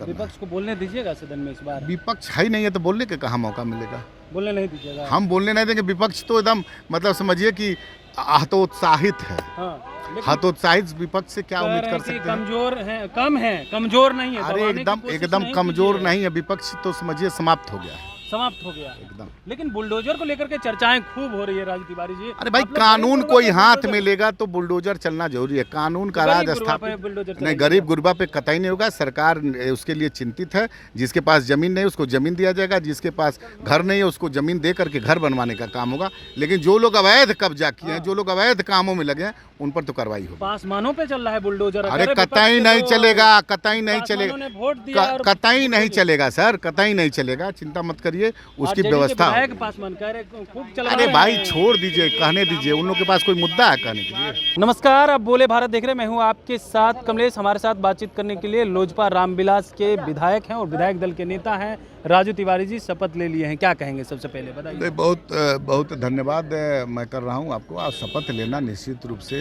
करना है। विपक्ष को बोलने दीजिएगा सदन में इस बार। विपक्ष है ही नहीं है तो बोलने के कहाँ मौका मिलेगा। बोलने नहीं दीजिएगा। हम बोलने नहीं देंगे। विपक्ष तो एकदम मतलब समझिए कि हतोत्साहित है। हाँ, हतोत्साहित विपक्ष से क्या कह उम्मीद रहे कर हैं कि सकते हैं। कमजोर है, कम है, कमजोर नहीं है। अरे दबाने की एकदम कोशिश एकदम नहीं कमजोर कीजिए। नहीं है विपक्ष तो समझिए समाप्त हो गया है समाप्त हो गया एकदम। लेकिन बुलडोजर को लेकर के चर्चाएं खूब हो रही है राजू तिवारी जी। अरे भाई आप लोग कानून गरीब कोई गुरबा पे हाथ बुलडोजर- में लेगा तो बुलडोजर चलना जरूरी है। कानून का गरीब राज गुरबा पे स्थापित बुलडोजर नहीं, चलेगा। गरीब गुरबा पे कतई नहीं होगा। सरकार उसके लिए चिंतित है। जिसके पास जमीन नहीं उसको जमीन दिया जाएगा, जिसके पास घर नहीं है उसको जमीन दे करके घर बनवाने का काम होगा। लेकिन जो लोग अवैध कब्जा किए हैं, जो लोग अवैध कामों में लगे हैं, उन पर तो कार्रवाई होगी। पासमानों पे चल रहा है बुलडोजर। अरे विपक्ष कतई के नहीं तो चलेगा, कतई नहीं पासवानों चलेगा, ने वोट दिया और कतई नहीं चलेगा सर, कतई नहीं चलेगा। चिंता मत करिए, उसकी RJD के व्यवस्था विधायक होगी। पासवान कह रहे खूब चला अरे रहे भाई हैं। छोड़ दीजिए, कहने दीजिए। उन लोगों के पास कोई मुद्दा है कहने के लिए। नमस्कार, आप बोले भारत देख रहे हैं। मैं हूं आपके साथ कमलेश। हमारे साथ बातचीत करने के लिए लोजपा रामविलास के विधायक हैं और विधायक दल के नेता हैं राजू तिवारी जी। शपथ ले लिए हैं, क्या कहेंगे सबसे पहले बताइए। नहीं, बहुत बहुत धन्यवाद मैं कर रहा हूं आपको। आज शपथ लेना निश्चित रूप से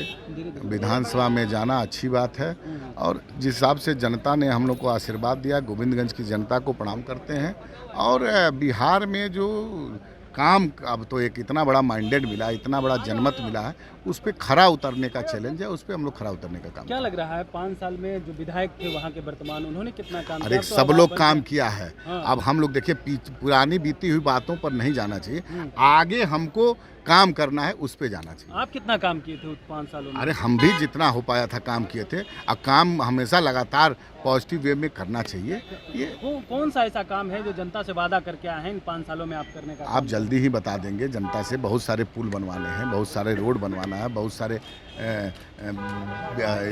विधानसभा में जाना अच्छी बात है। और जिस हिसाब से जनता ने हम लोग को आशीर्वाद दिया, गोविंदगंज की जनता को प्रणाम करते हैं। और बिहार में जो काम अब तो एक इतना बड़ा माइंडेड मिला, इतना बड़ा जनमत मिला है, उस पर खरा उतरने का चैलेंज है। उस पर हम लोग खरा उतरने का काम। क्या लग रहा है 5 साल में जो विधायक थे वहाँ के वर्तमान, उन्होंने कितना काम अरे किया? सब लोग काम किया है। हाँ। अब हम लोग देखिए पुरानी बीती हुई बातों पर नहीं जाना चाहिए। आगे हमको काम करना है, उस पे जाना चाहिए। आप कितना काम किए थे 5 सालों में? अरे हम भी जितना हो पाया था काम किए थे। अब काम हमेशा लगातार पॉजिटिव वे में करना चाहिए। ये कौन सा ऐसा काम है जो जनता से वादा करके आए हैं इन 5 सालों में आप करने का? आप जल्दी ही बता देंगे जनता से। बहुत सारे पुल बनवाने हैं, बहुत सारे रोड बनवाना है, बहुत सारे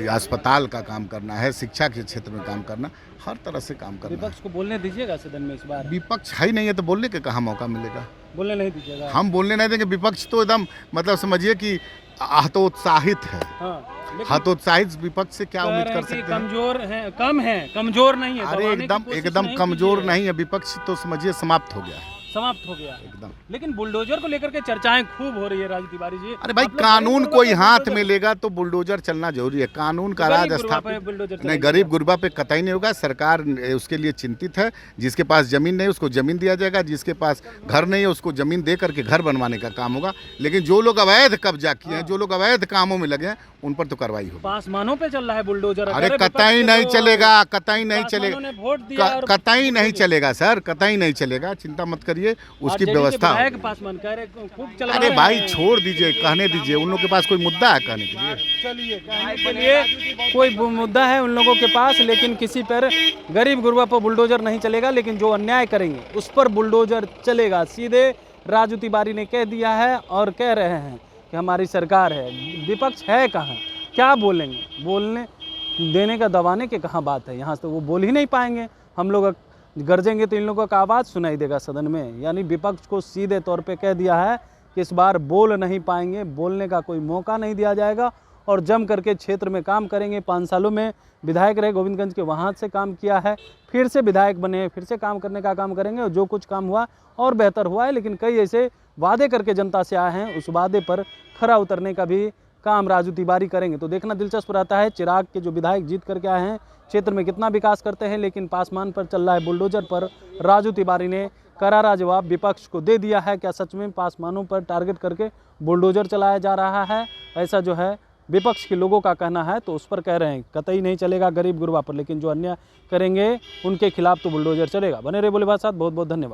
अस्पताल का काम करना है, शिक्षा के क्षेत्र में काम करना, हर तरह से काम करना है। विपक्ष को बोलने दीजिएगा सदन में इस बार। विपक्ष है ही नहीं है तो बोलने के कहाँ मौका मिलेगा। बोलने नहीं दीजिएगा। हम बोलने नहीं देंगे। विपक्ष तो एकदम मतलब समझिए कि हतोत्साहित है। हाँ, लेकिन हतोत्साहित विपक्ष से क्या कह उम्मीद रहे कर हैं कि सकते हैं। कमजोर है, कम है, कमजोर नहीं है। अरे दबाने की एकदम कोशिश एकदम नहीं कमजोर कीजिए। नहीं है विपक्ष तो समझिए समाप्त हो गया है समाप्त हो गया एकदम। लेकिन बुलडोजर को लेकर के चर्चाएं खूब हो रही है राजू तिवारी जी। अरे भाई आप लोग कानून गरीब कोई गुरबा पे हाथ बुलडोजर- में लेगा तो बुलडोजर चलना जरूरी है। कानून का गरीब राज गुरबा पे स्थापित बुलडोजर नहीं, चलेगा। गरीब गुरबा पे कतई नहीं होगा। सरकार उसके लिए चिंतित है। जिसके पास जमीन नहीं उसको जमीन दिया जाएगा, जिसके पास घर नहीं है उसको जमीन दे करके घर बनवाने का काम होगा। लेकिन जो लोग अवैध कब्जा किए हैं, जो लोग अवैध कामों में लगे हैं, उन पर तो कार्रवाई होगी। पासमानों पे चल रहा है बुलडोजर। अरे विपक्ष कतई के नहीं तो चलेगा, कतई नहीं पासवानों चलेगा, ने वोट दिया और कतई नहीं चलेगा सर, कतई नहीं चलेगा। चिंता मत करिए, उसकी RJD के व्यवस्था विधायक होगी। पासवान कह रहे खूब चला अरे रहे भाई हैं। छोड़ दीजिए, कहने दीजिए। उन लोगों के पास कोई मुद्दा है कहने के लिए। चलिए, कहने के लिए कोई मुद्दा है उन लोगों के पास, लेकिन किसी पर गरीब गुरबा पर बुलडोजर नहीं चलेगा। लेकिन जो अन्याय करेंगे उस पर बुलडोजर चलेगा। सीधे राजू तिवारी ने कह दिया है और कह रहे हैं कि हमारी सरकार है। विपक्ष है कहाँ, क्या बोलेंगे? बोलने देने का, दबाने के कहाँ बात है? यहाँ से तो वो बोल ही नहीं पाएंगे। हम लोग गरजेंगे तो इन लोगों का आवाज़ सुनाई देगा सदन में। यानी विपक्ष को सीधे तौर पे कह दिया है कि इस बार बोल नहीं पाएंगे, बोलने का कोई मौका नहीं दिया जाएगा और जम करके क्षेत्र में काम करेंगे। 5 सालों में विधायक रहे गोविंदगंज के, वहाँ से काम किया है, फिर से विधायक बने, फिर से काम करने का काम करेंगे। और जो कुछ काम हुआ और बेहतर हुआ है, लेकिन कई ऐसे वादे करके जनता से आए हैं, उस वादे पर खरा उतरने का भी काम राजू तिवारी करेंगे। तो देखना दिलचस्प रहता है चिराग के जो विधायक जीत करके आए हैं क्षेत्र में कितना विकास करते हैं। लेकिन पासवान पर चल रहा है बुलडोजर पर राजू तिवारी ने करारा जवाब विपक्ष को दे दिया है। क्या सच में पासवानों पर टारगेट करके बुलडोजर चलाया जा रहा है, ऐसा जो है विपक्ष के लोगों का कहना है। तो उस पर कह रहे हैं कतई नहीं चलेगा गरीब गुरबा पर, लेकिन जो अन्याय करेंगे उनके खिलाफ तो बुलडोजर चलेगा। बने रहे बोले बात साथ, बहुत बहुत धन्यवाद।